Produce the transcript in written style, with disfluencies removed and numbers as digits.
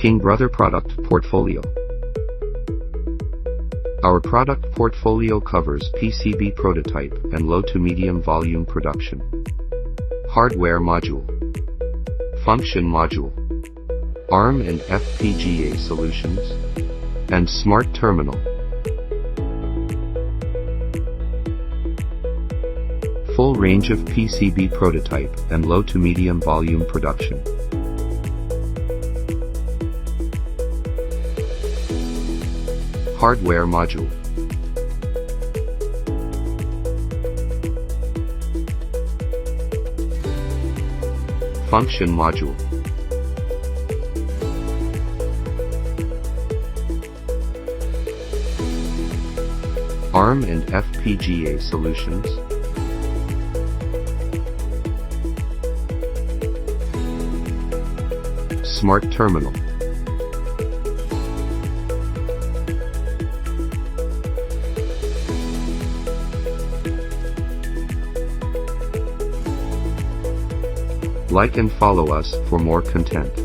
Kingbrother product portfolio. Our product portfolio covers PCB prototype and low to medium volume production, hardware module, function module, ARM&FPGA Solutions, and smart terminal. Full range of PCB prototype and low to medium volume production. Hardware module. Function module. ARM&FPGA Solutions. Smart terminal. Like and follow us for more content.